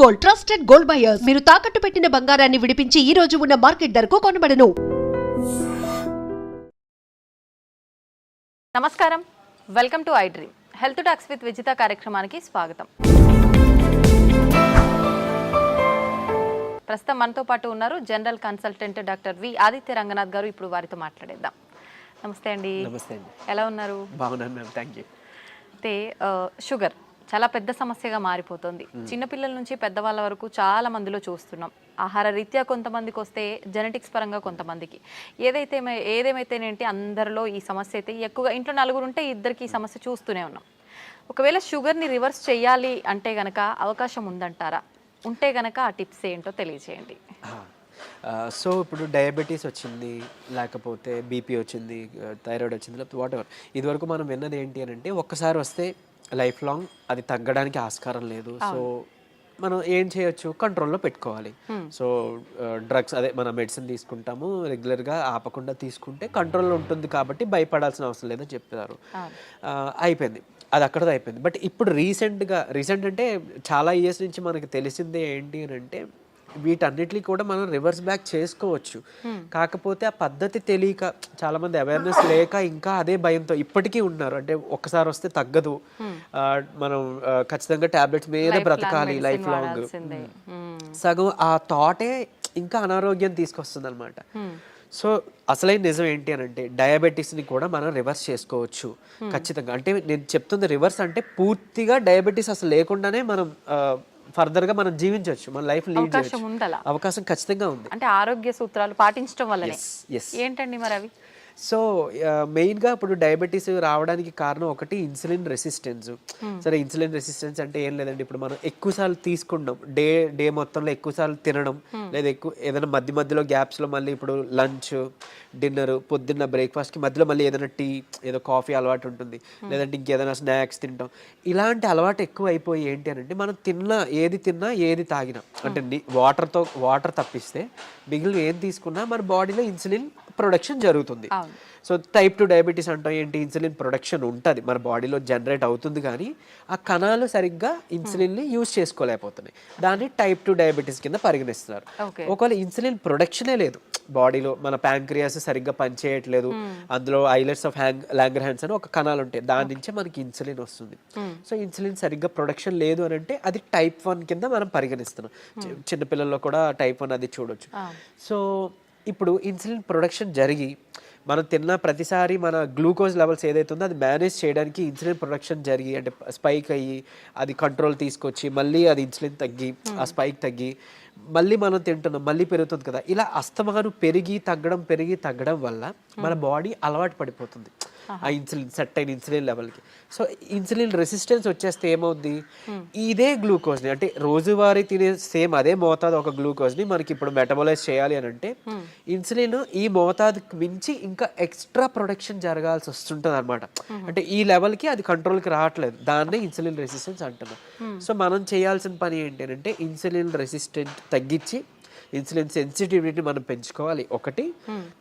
Gold trusted gold buyers మీరు తాకట్టు పెట్టిన బంగారాన్ని విడిపించి ఈ రోజు ఉన్న మార్కెట్ ధరకు కొనబడను. నమస్కారం, welcome to I dream health talks with Vijitha కార్యక్రమానికి స్వాగతం. ప్రస్తుతం మనతో పాటు ఉన్నారు general consultant doctor V Aditya Ranganath గారు. ఇప్పుడు వారితో మాట్లాడేద్దాం. నమస్తే అండి. నమస్తే అండి. ఎలా ఉన్నారు? బాగున్నాను మ్యామ్, థ్యాంక్ యూ. అయితే షుగర్ చాలా పెద్ద సమస్యగా మారిపోతుంది. చిన్నపిల్లల నుంచి పెద్దవాళ్ళ వరకు చాలా మందిలో చూస్తున్నాం. ఆహార రీత్యా కొంతమందికి వస్తే, జెనెటిక్స్ పరంగా కొంతమందికి, ఏదేమైతేనేంటి అందరిలో ఈ సమస్య అయితే ఎక్కువగా. ఇంట్లో నలుగురు ఉంటే ఇద్దరికి ఈ సమస్య చూస్తూనే ఉన్నాం. ఒకవేళ షుగర్ని రివర్స్ చేయాలి అంటే గనక అవకాశం ఉందంటారా? ఉంటే గనక ఆ టిప్స్ ఏంటో తెలియజేయండి. సో ఇప్పుడు డయాబెటీస్ వచ్చింది, లేకపోతే బీపీ వచ్చింది, థైరాయిడ్ వచ్చింది, లేకపోతే వాట్ ఎవర్, ఇదివరకు మనం విన్నది ఏంటి అని అంటే ఒక్కసారి వస్తే లైఫ్ లాంగ్ అది తగ్గడానికి ఆస్కారం లేదు. సో మనం ఏం చేయొచ్చు, కంట్రోల్లో పెట్టుకోవాలి. సో డ్రగ్స్, అదే మన మెడిసిన్ తీసుకుంటాము రెగ్యులర్గా, ఆపకుండా తీసుకుంటే కంట్రోల్లో ఉంటుంది కాబట్టి భయపడాల్సిన అవసరం లేదని చెప్తారు. అయిపోయింది, అది అక్కడతో అయిపోయింది. బట్ ఇప్పుడు రీసెంట్ అంటే చాలా ఇయర్స్ నుంచి మనకి తెలిసిందే ఏంటి అని అంటే వీటన్నిటిని కూడా మనం రివర్స్ బ్యాక్ చేసుకోవచ్చు. కాకపోతే ఆ పద్ధతి తెలియక, చాలా మంది అవేర్నెస్ లేక ఇంకా అదే భయంతో ఇప్పటికీ ఉన్నారు. అంటే ఒక్కసారి వస్తే తగ్గదు, మనం ఖచ్చితంగా టాబ్లెట్స్ మీద బ్రతకాలి లైఫ్ లాంగ్. సగం ఆ థాటే ఇంకా అనారోగ్యం తీసుకొస్తుంది అనమాట. సో అసలైన నిజం ఏంటి అని అంటే డయాబెటీస్ని కూడా మనం రివర్స్ చేసుకోవచ్చు ఖచ్చితంగా. అంటే నేను చెప్తుంది రివర్స్ అంటే పూర్తిగా డయాబెటీస్ అసలు లేకుండానే మనం ఫర్దర్గా మనం జీవించవచ్చు, మన లైఫ్ లీడ్ చేయొచ్చు. అవకాశం ఖచ్చితంగా ఉంది. అంటే ఆరోగ్య సూత్రాలు పాటించడం వల్ల ఏంటండి మరి అవి? సో మెయిన్గా ఇప్పుడు డయాబెటీస్ రావడానికి కారణం ఒకటి ఇన్సులిన్ రెసిస్టెన్స్. సరే, ఇన్సులిన్ రెసిస్టెన్స్ అంటే ఏం లేదండి, ఇప్పుడు మనం ఎక్కువసార్లు తీసుకుంటాం, డే మొత్తంలో ఎక్కువసార్లు తినడం, లేదా ఏదైనా మధ్యలో గ్యాప్స్లో మళ్ళీ ఇప్పుడు లంచ్, డిన్నర్, పొద్దున్న బ్రేక్ఫాస్ట్కి మధ్యలో మళ్ళీ ఏదైనా టీ, ఏదో కాఫీ అలవాటు ఉంటుంది, లేదంటే ఇంకేదైనా స్నాక్స్ తింటాం. ఇలాంటి అలవాటు ఎక్కువ అయిపోయి ఏంటి అని అంటే మనం ఏది తిన్నా ఏది తాగినా, అంటే వాటర్ తప్పిస్తే మిగిలిన ఏం తీసుకున్నా మన బాడీలో ఇన్సులిన్ ప్రొడక్షన్ జరుగుతుంది. సో టైప్ 2 డయాబెటీస్ అంటాం ఏంటి, ఇన్సులిన్ ప్రొడక్షన్ ఉంటుంది మన బాడీలో, జనరేట్ అవుతుంది, కానీ ఆ కణాలు సరిగ్గా ఇన్సులిన్ని యూజ్ చేసుకోలేకపోతున్నాయి. దాన్ని టైప్ 2 డయాబెటీస్ కింద పరిగణిస్తున్నారు. ఒకవేళ ఇన్సులిన్ ప్రొడక్షనే లేదు బాడీలో, మన ప్యాంక్రియాస్ సరిగ్గా పనిచేయట్లేదు, అందులో ఐలెట్స్ ఆఫ్ లాంగర్హాన్స్ అని ఒక కణాలు ఉంటాయి, దాని నుంచే మనకి ఇన్సులిన్ వస్తుంది. సో ఇన్సులిన్ సరిగ్గా ప్రొడక్షన్ లేదు అని అంటే అది టైప్ 1 కింద మనం పరిగణిస్తున్నాం. చిన్నపిల్లల్లో కూడా టైప్ 1 అది చూడొచ్చు. సో ఇప్పుడు ఇన్సులిన్ ప్రొడక్షన్ జరిగి మనం తిన్న ప్రతిసారి మన గ్లూకోజ్ లెవెల్స్ ఏదైతే ఉందో అది మేనేజ్ చేయడానికి ఇన్సులిన్ ప్రొడక్షన్ జరిగి, అంటే స్పైక్ అయ్యి అది కంట్రోల్ తీసుకొచ్చి మళ్ళీ అది ఇన్సులిన్ తగ్గి, ఆ స్పైక్ తగ్గి మళ్ళీ మనం తింటున్నాం, మళ్ళీ పెరుగుతుంది కదా. ఇలా అస్తమానం పెరిగి తగ్గడం వల్ల మన బాడీ అలవాటు పడిపోతుంది ఆ ఇన్సులిన్, సెట్ అయిన ఇన్సులిన్ లెవెల్కి. సో ఇన్సులిన్ రెసిస్టెన్స్ వచ్చేస్తే ఏమవుద్ది, ఇదే గ్లూకోజ్ని, అంటే రోజువారీ తినే సేమ్ అదే మోతాదు ఒక గ్లూకోజ్ని మనకి ఇప్పుడు మెటబలైజ్ చేయాలి అని అంటే ఇన్సులిన్ ఈ మోతాదుకి మించి ఇంకా ఎక్స్ట్రా ప్రొడక్షన్ జరగాల్సి వస్తుంటుంది అనమాట. అంటే ఈ లెవెల్కి అది కంట్రోల్కి రావట్లేదు, దాన్నే ఇన్సులిన్ రెసిస్టెన్స్ అంటున్నాం. సో మనం చేయాల్సిన పని ఏంటి అంటే ఇన్సులిన్ రెసిస్టెంట్ తగ్గించి ఇన్సులిన్ సెన్సిటివిటీ మనం పెంచుకోవాలి ఒకటి.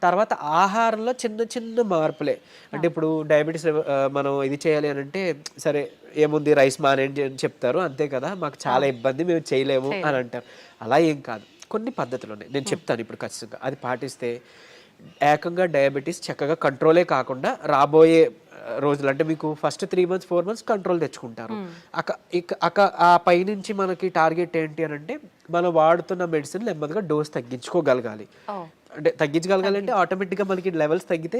తర్వాత ఆహారంలో చిన్న మార్పులే, అంటే ఇప్పుడు డయాబెటీస్ మనం ఇది చేయాలి అని అంటే సరే ఏముంది రైస్ మానేయండి అని చెప్తారు, అంతే కదా, మాకు చాలా ఇబ్బంది, మేము చేయలేము అని అంటారు. అలా ఏం కాదు, కొన్ని పద్ధతులు ఉన్నాయి, నేను చెప్తాను ఇప్పుడు ఖచ్చితంగా. అది పాటిస్తే ఏకంగా డయాబెటీస్ చక్కగా కంట్రోలే కాకుండా రాబోయే రోజులు, అంటే మీకు ఫస్ట్ 3 months 4 months కంట్రోల్ తెచ్చుకుంటారు. ఆ పైనుంచి మనకి టార్గెట్ ఏంటి అని అంటే మనం వాడుతున్న మెడిసిన్ నెమ్మదిగా డోస్ తగ్గించుకోగలగాలి. అంటే తగ్గించగలగాలంటే ఆటోమేటిక్గా మనకి లెవెల్స్ తగ్గితే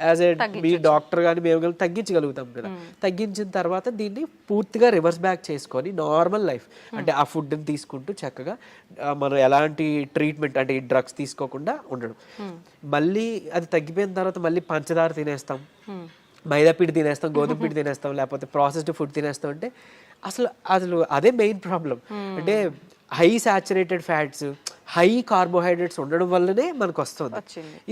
యాజ్ ఏ మీ డాక్టర్ కానీ మేము కానీ తగ్గించగలుగుతాం కదా. తగ్గించిన తర్వాత దీన్ని పూర్తిగా రివర్స్ బ్యాక్ చేసుకొని నార్మల్ లైఫ్, అంటే ఆ ఫుడ్ని తీసుకుంటూ చక్కగా మనం ఎలాంటి ట్రీట్మెంట్, అంటే ఈ డ్రగ్స్ తీసుకోకుండా ఉండడం. మళ్ళీ అది తగ్గిపోయిన తర్వాత మళ్ళీ పంచదార తినేస్తాం, మైదా పిండి తినేస్తాం, గోధుమ పిండి తినేస్తాం, లేకపోతే ప్రాసెస్డ్ ఫుడ్ తినేస్తాం. అంటే అసలు అదే మెయిన్ ప్రాబ్లం. అంటే high saturated fats, high carbohydrates ఉండడం వల్లనే మనకు వస్తుంది.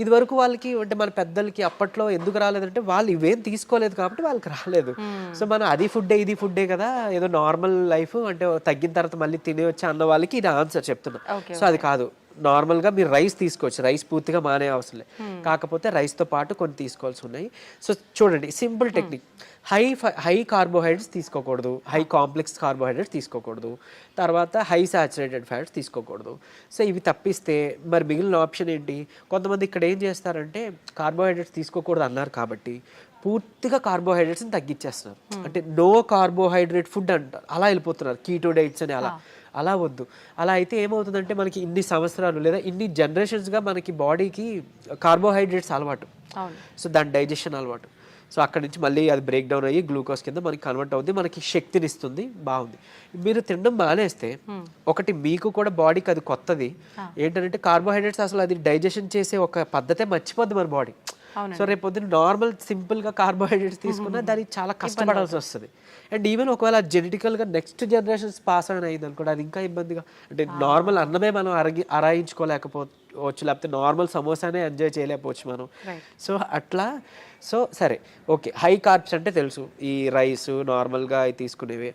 ఇది వరకు వాళ్ళకి, అంటే మన పెద్దలకి అప్పట్లో ఎందుకు రాలేదంటే వాళ్ళు ఇవేం తీసుకోలేదు కాబట్టి వాళ్ళకి రాలేదు. సో మనం అది ఫుడ్డే ఇది ఫుడ్డే కదా, ఏదో నార్మల్ లైఫ్, అంటే తగ్గిన తర్వాత మళ్ళీ తినేయచ్చు అన్న వాళ్ళకి ఇది ఆన్సర్ చెప్తున్నా. సో అది కాదు, నార్మల్గా మీరు రైస్ తీసుకోవచ్చు, రైస్ పూర్తిగా మానే అవసరం లేదు, కాకపోతే రైస్తో పాటు కొన్ని తీసుకోవాల్సి ఉన్నాయి. సో చూడండి సింపుల్ టెక్నిక్, హై కార్బోహైడ్రేట్స్ తీసుకోకూడదు, హై కాంప్లెక్స్ కార్బోహైడ్రేట్స్ తీసుకోకూడదు, తర్వాత హై సాచురేటెడ్ ఫ్యాట్స్ తీసుకోకూడదు. సో ఇవి తప్పిస్తే మరి మిగిలిన ఆప్షన్ ఏంటి? కొంతమంది ఇక్కడ ఏం చేస్తారంటే కార్బోహైడ్రేట్స్ తీసుకోకూడదు అన్నారు కాబట్టి పూర్తిగా కార్బోహైడ్రేట్స్ని తగ్గించేస్తున్నారు, అంటే నో కార్బోహైడ్రేట్ ఫుడ్ అంటారు, అలా వెళ్ళిపోతున్నారు, కీటో డైట్స్ అని. అలా వద్దు. అలా అయితే ఏమవుతుందంటే మనకి ఇన్ని సంవత్సరాలు లేదా ఇన్ని జనరేషన్స్గా మనకి బాడీకి కార్బోహైడ్రేట్స్ అలవాటు, సో దాని డైజెషన్ అలవాటు. సో అక్కడి నుంచి మళ్ళీ అది బ్రేక్ డౌన్ అయ్యి గ్లూకోజ్ కింద మనకి కన్వర్ట్ అవుతుంది, మనకి శక్తిని ఇస్తుంది, బాగుంది. మీరు తినడం మానేస్తే ఒకటి మీకు కూడా బాడీకి అది కొత్తది ఏంటంటే కార్బోహైడ్రేట్స్ అసలు అది డైజెషన్ చేసే ఒక పద్ధతే మర్చిపోద్ది మన బాడీ. సో రేపు పొద్దున్న నార్మల్ సింపుల్గా కార్బోహైడ్రేట్స్ తీసుకున్నా దానికి చాలా కష్టపడాల్సి వస్తుంది. అండ్ ఈవెన్ ఒకవేళ జెనెటికల్గా నెక్స్ట్ జనరేషన్స్ పాస్ ఆన్ అయింది అనుకోండి, అది ఇంకా ఇబ్బందిగా, అంటే నార్మల్ అన్నమే మనం అరాయించుకోలేకపోవచ్చు, లేకపోతే నార్మల్ సమోసానే ఎంజాయ్ చేయలేకపోవచ్చు మనం. సో అట్లా. సో సరే ఓకే, హై కార్బ్స్ అంటే తెలుసు, ఈ రైస్ నార్మల్గా తీసుకునేవి,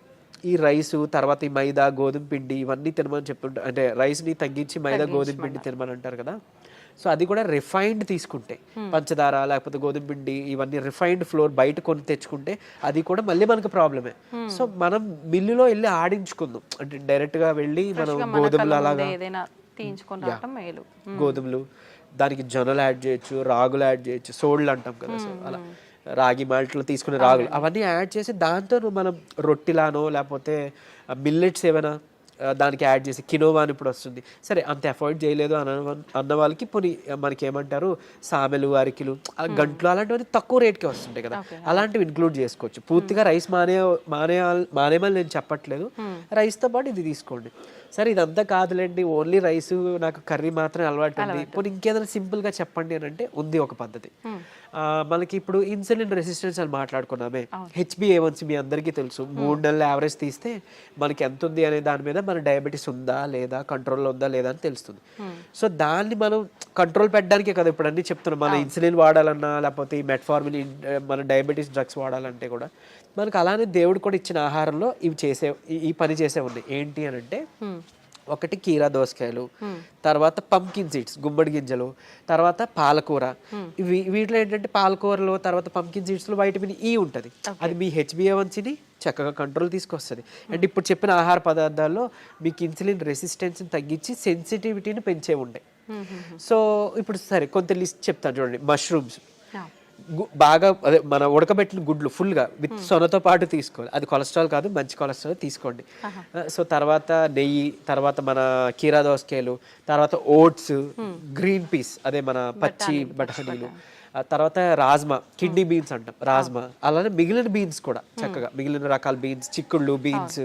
ఈ రైసు తర్వాత ఈ మైదా గోధుమ పిండి ఇవన్నీ తినమని చెప్తుంటారు, అంటే రైస్ని తగ్గించి మైదా గోధుమ పిండి తినమని అంటారు కదా. సో అది కూడా రిఫైన్డ్ తీసుకుంటే, పంచదార లేకపోతే గోధుమ పిండి ఇవన్నీ రిఫైన్డ్ ఫ్లోర్ బయట కొని తెచ్చుకుంటే అది కూడా మళ్ళీ మనకు ప్రాబ్లమే. సో మనం మిల్లులో వెళ్ళి ఆడించుకుందాం, అంటే డైరెక్ట్గా వెళ్ళి మనం గోధుమలు అలాగా గోధుమలు, దానికి జొన్నలు యాడ్ చేయొచ్చు, రాగులు యాడ్ చేయొచ్చు, సోళ్ళు అంటాం కదా, సో అలా రాగి మాల్ట్లో తీసుకునే రాగులు అవన్నీ యాడ్ చేసి దాంతో మనం రొట్టిలానో లేకపోతే మిల్లెట్స్ ఏమైనా దానికి యాడ్ చేసి, కినోవా అని ఇప్పుడు వస్తుంది, సరే అంత అఫోర్డ్ చేయలేదు అన్న వాళ్ళకి పోనీ మనకి ఏమంటారు సామెలు, అరికిలు, గంటలు అలాంటివన్నీ తక్కువ రేట్కే వస్తుంటాయి కదా, అలాంటివి ఇంక్లూడ్ చేసుకోవచ్చు. పూర్తిగా రైస్ మానేమని నేను చెప్పట్లేదు, రైస్తో పాటు ఇది తీసుకోండి. సరే ఇదంతా కాదులేండి, ఓన్లీ రైస్ నాకు కర్రీ మాత్రం అలవాటు ఉంది, పోనీ ఇంకేదైనా సింపుల్గా చెప్పండి అని అంటే ఉంది ఒక పద్ధతి. మనకి ఇప్పుడు ఇన్సులిన్ రెసిస్టెన్స్ అని మాట్లాడుకున్నామే, HbA1c మీ అందరికీ తెలుసు, 3 నెలల యావరేజ్ తీస్తే మనకి ఎంత ఉంది అనే దాని మీద మన డయాబెటీస్ ఉందా లేదా, కంట్రోల్లో ఉందా లేదా అని తెలుస్తుంది. సో దాన్ని మనం కంట్రోల్ పెట్టడానికే కదా ఇప్పుడు అన్నీ చెప్తున్నాం, మన ఇన్సులిన్ వాడాలన్నా లేకపోతే ఈ మెట్ఫార్మిన్ మన డయాబెటీస్ డ్రగ్స్ వాడాలంటే కూడా మనకు అలానే దేవుడు కూడా ఇచ్చిన ఆహారంలో ఈ పని చేసే ఉన్నాయి. ఏంటి అని అంటే ఒకటి కీరా దోసకాయలు, తర్వాత పంకిన్ సీడ్స్ గుమ్మడి గింజలు, తర్వాత పాలకూర. వీటిలో ఏంటంటే పాలకూరలో తర్వాత పంకిన్ సీడ్స్లో వైటమిన్ ఈ ఉంటుంది, అది మీ HbA1cని చక్కగా కంట్రోల్ తీసుకొస్తుంది. అండ్ ఇప్పుడు చెప్పిన ఆహార పదార్థాల్లో మీకు ఇన్సులిన్ రెసిస్టెన్స్ని తగ్గించి సెన్సిటివిటీని పెంచే ఉంటాయి. సో ఇప్పుడు సరే కొంత లిస్ట్ చెప్తాను చూడండి. మష్రూమ్స్ బాగా అదే మన ఉడకబెట్టిన గుడ్లు ఫుల్గా విత్ సొనతో పాటు తీసుకోవాలి, అది కొలెస్ట్రాల్ కాదు, మంచి కొలెస్ట్రాల్ తీసుకోండి. సో తర్వాత నెయ్యి, తర్వాత మన కీరా దోసకాయలు, తర్వాత ఓట్స్, గ్రీన్ పీస్ అదే మన పచ్చి బఠానీలు, తర్వాత రాజ్మా, కిడ్నీ బీన్స్ అంటాం రాజ్మా, అలానే మిగిలిన బీన్స్ కూడా చక్కగా మిగిలిన రకాల బీన్స్, చిక్కుళ్ళు బీన్స్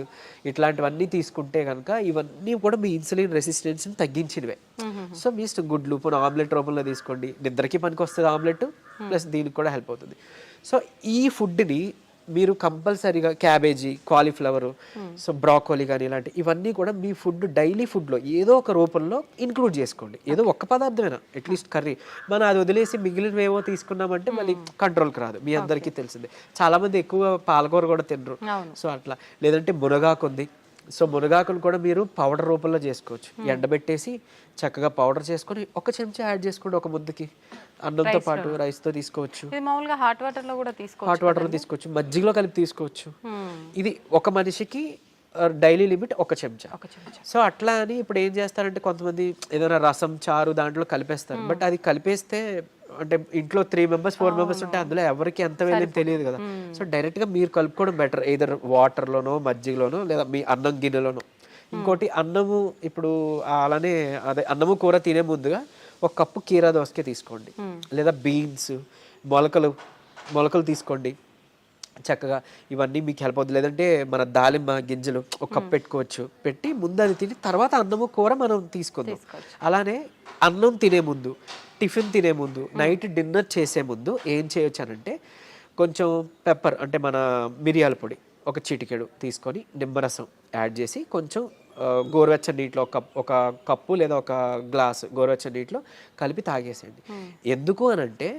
ఇట్లాంటివన్నీ తీసుకుంటే కనుక ఇవన్నీ కూడా మీ ఇన్సులిన్ రెసిస్టెన్స్ని తగ్గించినవే. సో మీ ఇష్టం, గుడ్లు ఇప్పుడు ఆమ్లెట్ రూపంలో తీసుకోండి, నిద్రకి పనికి వస్తుంది ఆమ్లెట్, ప్లస్ దీనికి కూడా హెల్ప్ అవుతుంది. సో ఈ ఫుడ్ని మీరు కంపల్సరీగా క్యాబేజీ, కాలీఫ్లవరు, సో బ్రాకోలీ కానీ ఇలాంటి ఇవన్నీ కూడా మీ ఫుడ్ డైలీ ఫుడ్లో ఏదో ఒక రూపంలో ఇంక్లూడ్ చేసుకోండి. ఏదో ఒక్క పదార్థమైనా అట్లీస్ట్ కర్రీ, మనం అది వదిలేసి మిగిలినవేవో తీసుకున్నామంటే మళ్ళీ కంట్రోల్కి రాదు, మీ అందరికీ తెలిసిందే. చాలామంది ఎక్కువ పాలకూర కూడా తినరు, సో అట్లా. లేదంటే మునగాకు ఉంది, సో మునగాకును కూడా మీరు పౌడర్ రూపంలో చేసుకోవచ్చు, ఎండబెట్టేసి చక్కగా పౌడర్ చేసుకొని ఒక చెంచా యాడ్ చేసుకోండి ఒక ముద్దకి, అన్నంతో పాటు రైస్తో తీసుకోవచ్చు, హాట్ వాటర్లో కూడా తీసుకోవచ్చు, మజ్జిగలో కలిపి తీసుకోవచ్చు. ఇది ఒక మనిషికి డైలీ లిమిట్ ఒక చెంచా. సో అట్లా అని ఇప్పుడు ఏం చేస్తారంటే కొంతమంది ఏదైనా రసం, చారు దాంట్లో కలిపేస్తారు, బట్ అది కలిపేస్తే అంటే ఇంట్లో 3 members 4 members ఉంటే అందులో ఎవరికి ఎంత వేయలేదు తెలియదు కదా. సో డైరెక్ట్గా మీరు కలుపుకోవడం బెటర్, ఏదర్ వాటర్లోనో మజ్జిగలోనో లేదా మీ అన్నం గిన్నెలోనో. ఇంకోటి అన్నము, ఇప్పుడు అలానే అదే అన్నము కూర తినే ముందుగా 1 కప్పు కీరా దోసకాయ తీసుకోండి, లేదా బీన్స్, మొలకలు తీసుకోండి చక్కగా, ఇవన్నీ మీకు హెల్ప్ అవుతుంది. లేదంటే మన దాలిమ్మ గింజలు 1 కప్ పెట్టుకోవచ్చు, పెట్టి ముందు అది తిని తర్వాత అన్నము కూర మనం తీసుకుందాం. అలానే అన్నం తినే ముందు, టిఫిన్ తినే ముందు, నైట్ డిన్నర్ చేసే ముందు ఏం చేయొచ్చు అనంటే కొంచెం పెప్పర్ అంటే మన మిరియాల పొడి 1 చిటికెడు తీసుకొని నిమ్మరసం యాడ్ చేసి కొంచెం గోరువెచ్చని నీటిలో ఒక కప్పు లేదా 1 గ్లాసు గోరువెచ్చని నీటిలో కలిపి తాగేసేయండి. ఎందుకు అనంటే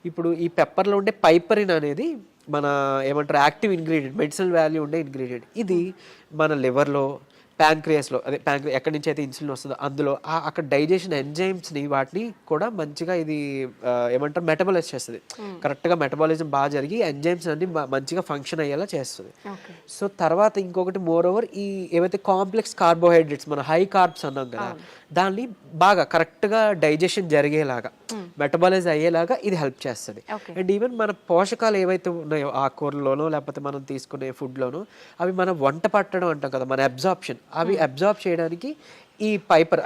ఇప్పుడు ఈ పెప్పర్లో ఉండే పైపరిన్ అనేది మన ఏమంటారు యాక్టివ్ ఇంగ్రీడియంట్, మెడిసినల్ వాల్యూ ఉండే ఇంగ్రీడియంట్. ఇది మన లివర్లో ప్యాంక్రియాస్లో అదే ఎక్కడి నుంచి అయితే ఇన్సులిన్ వస్తుందో అందులో అక్కడ డైజెషన్ ఎంజైమ్స్ని వాటిని కూడా మంచిగా ఇది ఏమంటారు మెటబాలైజ్ చేస్తుంది. కరెక్ట్గా మెటబాలిజం బాగా జరిగి ఎంజైమ్స్ అన్ని మంచిగా ఫంక్షన్ అయ్యేలా చేస్తుంది. సో తర్వాత ఇంకొకటి మోర్ ఓవర్ ఈ ఏవైతే కాంప్లెక్స్ కార్బోహైడ్రేట్స్ మన హై కార్బ్స్ అన్నాం కదా దాన్ని బాగా కరెక్ట్గా డైజెషన్ జరిగేలాగా మెటబాలైజ్ అయ్యేలాగా ఇది హెల్ప్ చేస్తుంది. అండ్ ఈవెన్ మన పోషకాలు ఏవైతే ఉన్నాయో ఆకుకూరలోనో లేకపోతే మనం తీసుకునే ఫుడ్లోనో అవి మన వంట పట్టడం అంటాం కదా మన అబ్జార్ప్షన్ అవి అబ్జార్బ్ చేయడానికి ఈ పైపర్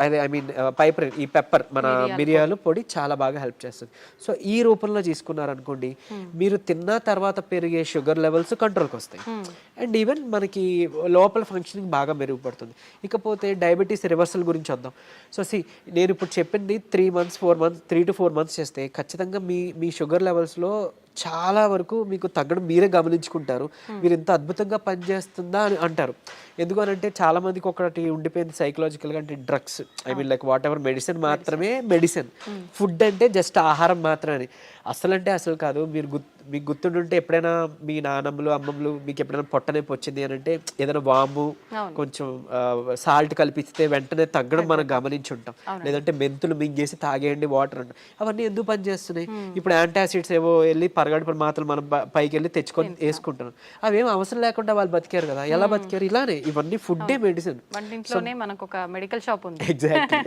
ఈ పెప్పర్ మన మిరియాలు పొడి చాలా బాగా హెల్ప్ చేస్తుంది. సో ఈ రూపంలో తీసుకున్నారనుకోండి మీరు తిన్న తర్వాత పెరిగే షుగర్ లెవెల్స్ కంట్రోల్కి వస్తాయి అండ్ ఈవెన్ మనకి లోపల ఫంక్షనింగ్ బాగా మెరుగుపడుతుంది. ఇకపోతే డయాబెటీస్ రివర్సల్ గురించి వద్దాం. సో నేను ఇప్పుడు చెప్పింది 3 to 4 months చేస్తే ఖచ్చితంగా మీ షుగర్ లెవెల్స్లో చాలా వరకు మీకు తగ్గడం మీరే గమనించుకుంటారు. మీరు ఇంత అద్భుతంగా పనిచేస్తుందా అని అంటారు. ఎందుకనంటే చాలా మందికి ఒకటి ఉండిపోయింది సైకలాజికల్గా అంటే drugs like what ever medicine మాత్రమే మెడిసిన్, ఫుడ్ అంటే జస్ట్ ఆహారం మాత్రమే. అసలు కాదు. మీకు గుర్తుండుంటే ఎప్పుడైనా మీ నాన్నమ్మలు అమ్మమ్మలు మీకు ఎప్పుడైనా పొట్టనొప్పి వచ్చింది అని అంటే ఏదైనా వాము కొంచెం సాల్ట్ కలిపిస్తే వెంటనే తగ్గడం మనం గమనించి ఉంటాం. లేదంటే మెంతులు మింగేసి తాగేయండి వాటర్ అంటాం. అవన్నీ ఎందుకు పనిచేస్తున్నాయి? ఇప్పుడు యాంటాసిడ్స్ ఏవో వెళ్ళి పరగడుపుల మాత్రలు మనం పైకి వెళ్ళి తెచ్చుకొని వేసుకుంటున్నాం. అవేం అవసరం లేకుండా వాళ్ళు బతికారు కదా. ఎలా బతికారు? ఇలానే ఇవన్నీ ఫుడ్డే మెడిసిన్.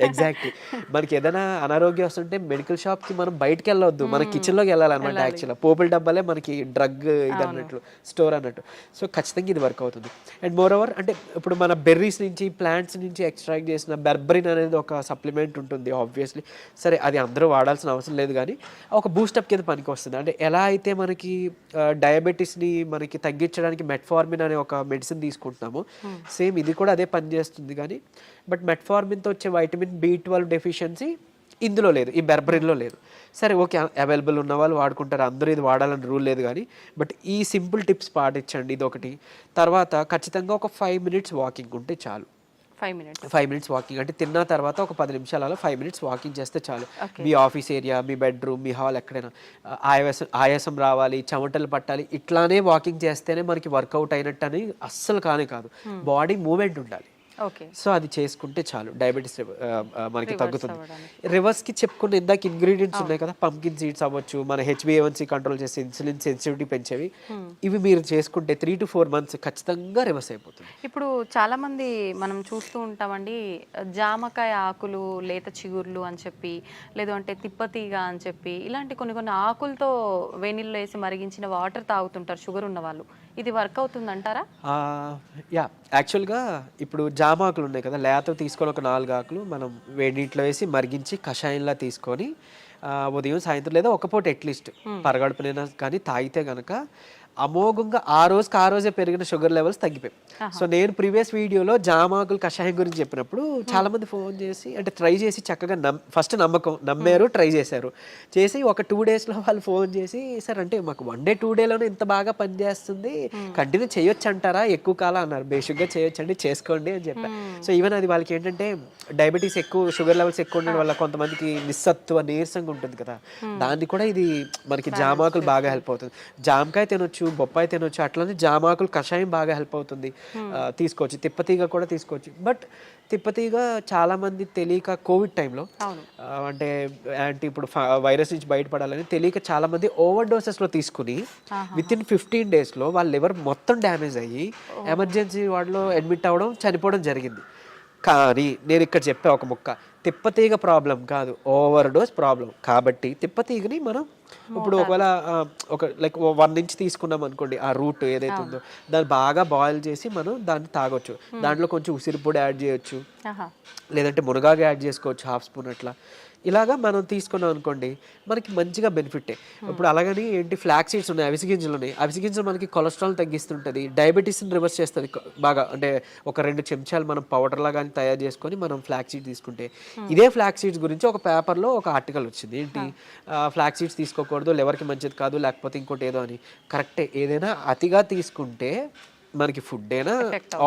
ఎగ్జాక్ట్లీ మనకి ఏదైనా అనారోగ్యం వస్తుంటే మెడికల్ షాప్ కి మనం బయటకు వెళ్ళొద్దు, మన కిచెన్ లోకి వెళ్ళాలన్నమాట. యాక్చువల్గా పోపుల డబ్బాలే మనకి డ్రగ్ ఇది అన్నట్లు స్టోర్ అన్నట్టు. సో ఖచ్చితంగా ఇది వర్క్ అవుతుంది. అండ్ మోర్ ఓవర్ అంటే ఇప్పుడు మన బెర్రీస్ నుంచి ప్లాంట్స్ నుంచి ఎక్స్ట్రాక్ట్ చేసిన బెర్బరిన్ అనేది ఒక సప్లిమెంట్ ఉంటుంది ఆబ్వియస్లీ. సరే అది అందరూ వాడాల్సిన అవసరం లేదు కానీ ఒక బూస్టప్ కింద పనికి వస్తుంది. అంటే ఎలా అయితే మనకి డయాబెటీస్ని మనకి తగ్గించడానికి మెట్ఫార్మిన్ అనే ఒక మెడిసిన్ తీసుకుంటున్నామో సేమ్ ఇది కూడా అదే పని చేస్తుంది. కానీ బట్ మెట్ఫార్మిన్తో వచ్చే వైటమిన్ B12 డెఫిషియన్సీ ఇందులో లేదు, ఈ బెర్బరిన్లో లేదు. సరే ఓకే అవైలబుల్ ఉన్న వాళ్ళు వాడుకుంటారు, అందరూ ఇది వాడాలని రూల్ లేదు. కానీ బట్ ఈ సింపుల్ టిప్స్ పాటించండి. ఇది ఒకటి. తర్వాత ఖచ్చితంగా ఒక 5 minutes వాకింగ్ ఉంటే చాలు. 5 minutes వాకింగ్ అంటే తిన్న తర్వాత ఒక 10 నిమిషాలు అలా 5 minutes వాకింగ్ చేస్తే చాలు. మీ ఆఫీస్ ఏరియా, మీ బెడ్రూమ్, మీ హాల్ ఎక్కడైనా ఆయాసం రావాలి, చెమటలు పట్టాలి, ఇట్లానే వాకింగ్ చేస్తేనే మనకి వర్కౌట్ అయినట్టు అని అస్సలు కాదు. బాడీ మూమెంట్ ఉండాలి. సో అది చేసుకుంటే చాలు డయాబెటీస్ మనకి తగ్గుతుంది. రివర్స్కి చెప్పుకున్న ఇందాక ఇంగ్రీడియంట్స్ ఉన్నాయి కదా, పంకిన్ సీడ్స్ అవ్వచ్చు, మన HbA1c కంట్రోల్ చేసే ఇన్సులిన్ సెన్సిటివిటీ పెంచేవి, ఇవి మీరు చేసుకుంటే 3 to 4 months ఖచ్చితంగా రివర్స్ అయిపోతుంది. ఇప్పుడు చాలా మంది మనం చూస్తూ ఉంటామండి, జామకాయ ఆకులు, లేత చిగుర్లు అని చెప్పి, లేదు అంటే తిప్పతీగ అని చెప్పి, ఇలాంటి కొన్ని ఆకులతో వేణిల్లో వేసి మరిగించిన వాటర్ తాగుతుంటారు షుగర్ ఉన్న వాళ్ళు. ఇది వర్క్ అవుతుంది అంటారా? యాక్చువల్గా ఇప్పుడు జామాకులు ఉన్నాయి కదా, లేత తీసుకొని ఒక 4 ఆకులు మనం వేడి నీటిలో వేసి మరిగించి కషాయంలా తీసుకొని ఉదయం సాయంత్రం లేదా ఒక పూట అట్లీస్ట్ పరగడుపునైనా కానీ తాగితే కనుక అమోఘంగా ఆ రోజే పెరిగిన షుగర్ లెవెల్స్ తగ్గిపోయాయి. సో నేను ప్రీవియస్ వీడియోలో జామాకులు కషాయం గురించి చెప్పినప్పుడు చాలా మంది ఫోన్ చేసి అంటే ట్రై చేసి చక్కగా ఫస్ట్ నమ్మారు, ట్రై చేశారు. చేసి ఒక 2 daysలో వాళ్ళు ఫోన్ చేసి సార్ అంటే మాకు 1 day 2 dayలోనే ఇంత బాగా పనిచేస్తుంది, కంటిన్యూ చేయొచ్చు అంటారా, ఎక్కువ కాలం అన్నారు. బేసిక్గా చేయొచ్చండి, చేసుకోండి అని చెప్పారు. సో ఈవెన్ అది వాళ్ళకి ఏంటంటే డయాబెటీస్ ఎక్కువ, షుగర్ లెవెల్స్ ఎక్కువ ఉండడం వల్ల కొంతమందికి నిస్సత్వ నీరసంగా ఉంటుంది కదా, దాన్ని కూడా ఇది మనకి జామాకులు బాగా హెల్ప్ అవుతుంది. జామకాయ తినొచ్చు, బొప్పాయి తినొచ్చు, అట్లనే జామాకులు కషాయం బాగా హెల్ప్ అవుతుంది, తీసుకోవచ్చు. తిప్పతీగ కూడా తీసుకోవచ్చు. బట్ తిప్పతీగ చాలా మంది తెలియక కోవిడ్ టైంలో అంటే ఇప్పుడు వైరస్ నుంచి బయటపడాలని తెలియక చాలా మంది ఓవర్ డోసెస్లో తీసుకుని వితిన్ 15 daysలో వాళ్ళ లివర్ మొత్తం డ్యామేజ్ అయ్యి ఎమర్జెన్సీ వార్డులో అడ్మిట్ అవ్వడం, చనిపోవడం జరిగింది. కానీ నేను ఇక్కడ చెప్పే ఒక ముక్క, తిప్పతీగ ప్రాబ్లం కాదు, ఓవర్ డోస్ ప్రాబ్లం. కాబట్టి తిప్పతీగని మనం ఇప్పుడు ఒకవేళ ఒక లైక్ 1 inch తీసుకున్నాం అనుకోండి, ఆ రూట్ ఏదైతే ఉందో దాన్ని బాగా బాయిల్ చేసి మనం దాన్ని తాగొచ్చు. దాంట్లో కొంచెం ఉసిరి పొడి యాడ్ చేయొచ్చు, లేదంటే మునగాకు యాడ్ చేసుకోవచ్చు 1/2 spoon అట్లా. ఇలాగా మనం తీసుకున్నాం అనుకోండి మనకి మంచిగా బెనిఫిటే. ఇప్పుడు అలాగని ఏంటి ఫ్లాక్ సీడ్స్ ఉన్నాయి, అవిసె గింజలు ఉన్నాయి. అవిసె గింజలు మనకి కొలెస్ట్రాల్ తగ్గిస్తుంటుంది, డయాబెటీస్ని రివర్స్ చేస్తుంది బాగా. అంటే ఒక 2 చెంచాలు మనం పౌడర్ లాగా తయారు చేసుకొని మనం ఫ్లాక్ సీడ్స్ తీసుకుంటే, ఇదే ఫ్లాక్ సీడ్స్ గురించి ఒక పేపర్లో ఒక ఆర్టికల్ వచ్చింది. ఏంటి ఫ్లాక్ సీడ్స్ తీసుకోకూడదు, లివర్కి మంచిది కాదు, లేకపోతే ఇంకోటి ఏదో అని. కరెక్టే, ఏదైనా అతిగా తీసుకుంటే మనకి ఫుడ్ అయినా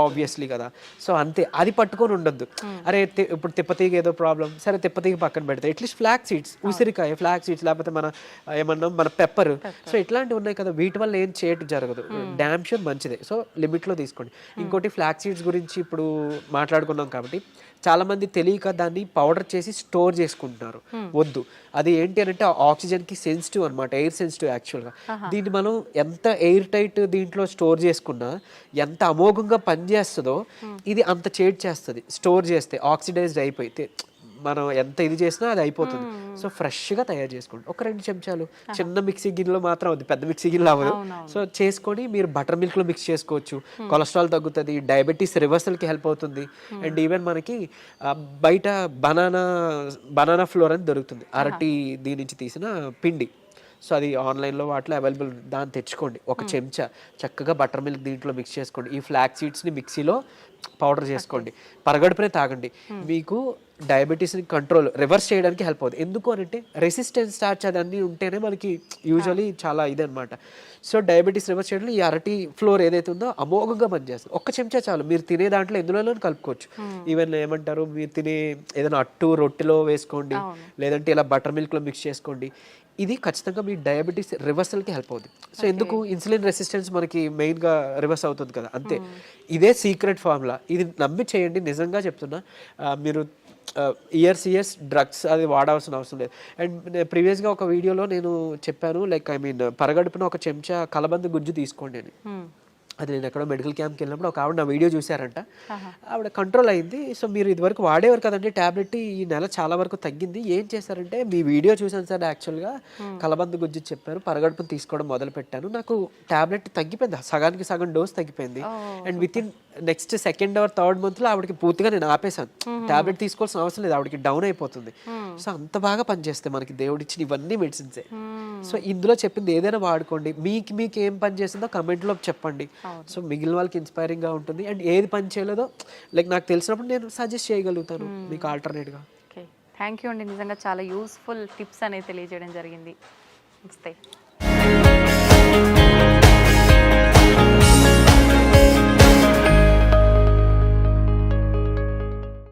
ఆబ్వియస్లీ కదా. సో అంతే, అది పట్టుకొని ఉండొద్దు. అరే ఇప్పుడు తిప్పతీగ ఏదో ప్రాబ్లం, సరే తిప్పతీగ పక్కన పెడితే అట్లీస్ట్ ఫ్లాక్ సీడ్స్, ఉసిరికాయ ఫ్లాక్ సీడ్స్, లేకపోతే మన ఏమన్నాం మన పెప్పర్, సో ఇట్లాంటివి ఉన్నాయి కదా, వీటి వల్ల ఏం చేయటం జరగదు. డ్యామ్ షూర్ మంచిదే. సో లిమిట్లో తీసుకోండి. ఇంకోటి ఫ్లాక్ సీడ్స్ గురించి ఇప్పుడు మాట్లాడుకున్నాం కాబట్టి చాలా మంది తెలియక దాన్ని పౌడర్ చేసి స్టోర్ చేసుకుంటున్నారు. వద్దు, అది ఏంటి అని అంటే ఆక్సిజన్ కి సెన్సిటివ్ అనమాట, ఎయిర్ సెన్సిటివ్ యాక్చువల్గా. దీన్ని మనం ఎంత ఎయిర్ టైట్ దీంట్లో స్టోర్ చేసుకున్నా, ఎంత అమోఘంగా పనిచేస్తుందో ఇది అంత చేడ్ చేస్తుంది స్టోర్ చేస్తే. ఆక్సిడైజ్డ్ అయిపోతే మనం ఎంత ఇది చేసినా అది అయిపోతుంది. సో ఫ్రెష్గా తయారు చేసుకోండి. ఒక 2 చెంచాలు చిన్న మిక్సీ గిన్నెలో మాత్రం అవుతుంది, పెద్ద మిక్సీ గిన్నెలో అవ్వదు. సో చేసుకొని మీరు బటర్ మిల్క్లో మిక్స్ చేసుకోవచ్చు. కొలెస్ట్రాల్ తగ్గుతుంది, డయాబెటీస్ రివర్సల్కి హెల్ప్ అవుతుంది. అండ్ ఈవెన్ మనకి బయట బనానా ఫ్లోర్ అని దొరుకుతుంది, అరటి దీని నుంచి తీసిన పిండి. సో అది ఆన్లైన్లో వాటిలో అవైలబుల్, దాన్ని తెచ్చుకోండి. ఒక చెంచా చక్కగా బటర్ మిల్క్ దీంట్లో మిక్స్ చేసుకోండి. ఈ ఫ్లాక్ సీడ్స్ని మిక్సీలో పౌడర్ చేసుకోండి, పరగడుపునే తాగండి. మీకు డయాబెటీస్ని కంట్రోల్ రివర్స్ చేయడానికి హెల్ప్ అవుతుంది. ఎందుకు అని అంటే రెసిస్టెన్స్ స్టార్చ్ అదన్నీ ఉంటేనే మనకి యూజువలీ చాలా ఇదనమాట. సో డయాబెటీస్ రివర్స్ చేయడంలో ఈ అరటి ఫ్లోర్ ఏదైతే ఉందో అమోఘంగా పనిచేస్తుంది. ఒక్క చెంచా చాలు, మీరు తినే దాంట్లో ఎందులో కలుపుకోవచ్చు. ఈవెన్ ఏమంటారు, మీరు తినే ఏదైనా అట్టు రొట్టెలో వేసుకోండి, లేదంటే ఇలా బటర్ మిల్క్లో మిక్స్ చేసుకోండి. ఇది ఖచ్చితంగా మీ డయాబెటీస్ రివర్సల్కి హెల్ప్ అవుతుంది. సో ఎందుకు, ఇన్సులిన్ రెసిస్టెన్స్ మనకి మెయిన్గా రివర్స్ అవుతుంది కదా, అంతే. ఇదే సీక్రెట్ ఫార్ములా, ఇది నమ్మి చేయండి. నిజంగా చెప్తున్నా, మీరు ఇయర్స్ డ్రగ్స్ అది వాడాల్సిన అవసరం లేదు. అండ్ ప్రీవియస్గా ఒక వీడియోలో నేను చెప్పాను, లైక్ పరగడుపున ఒక చెంచా కలబంద గుజ్జు తీసుకోండి అని. అది నేను ఎక్కడో మెడికల్ క్యాంప్కి వెళ్ళినప్పుడు ఒక ఆవిడ నా వీడియో చూసారంట, ఆవిడ కంట్రోల్ అయింది. సో మీరు ఇదివరకు వాడేవారు కదండి ట్యాబ్లెట్, ఈ నెల చాలా వరకు తగ్గింది. ఏం చేశారంటే, మీ వీడియో చూసాను సార్, యాక్చువల్గా కలబంద గుజ్జు చెప్పారు, పరగడుపును తీసుకోవడం మొదలు పెట్టాను, నాకు ట్యాబ్లెట్ తగ్గిపోయింది, సగానికి సగం డోస్ తగ్గిపోయింది. And with in next 2nd or 3rd monthలో ఆవిడకి పూర్తిగా నేను ఆపేశాను, ట్యాబ్లెట్ తీసుకోవాల్సిన అవసరం లేదు, ఆవిడకి డౌన్ అయిపోతుంది. సో అంత బాగా పనిచేస్తాయి మనకి దేవుడు ఇచ్చిన ఇవన్నీ మెడిసిన్సే. సో ఇందులో చెప్పింది ఏదైనా వాడుకోండి. మీకు ఏం పని చేసిందో కమెంట్లో చెప్పండి. సో మిగిలిన వాళ్ళకి ఇన్స్పైరింగ్గా ఉంటుంది. అండ్ ఏది పని చేయలేదో లైక్ నాకు తెలిసినప్పుడు నేను సజెస్ట్ చేయగలుగుతాను మీకు ఆల్టర్నేట్గా. ఓకే, థ్యాంక్ యూ అండి. నిజంగా చాలా యూస్ఫుల్ టిప్స్ అనేది తెలియజేయడం జరిగింది. నమస్తే.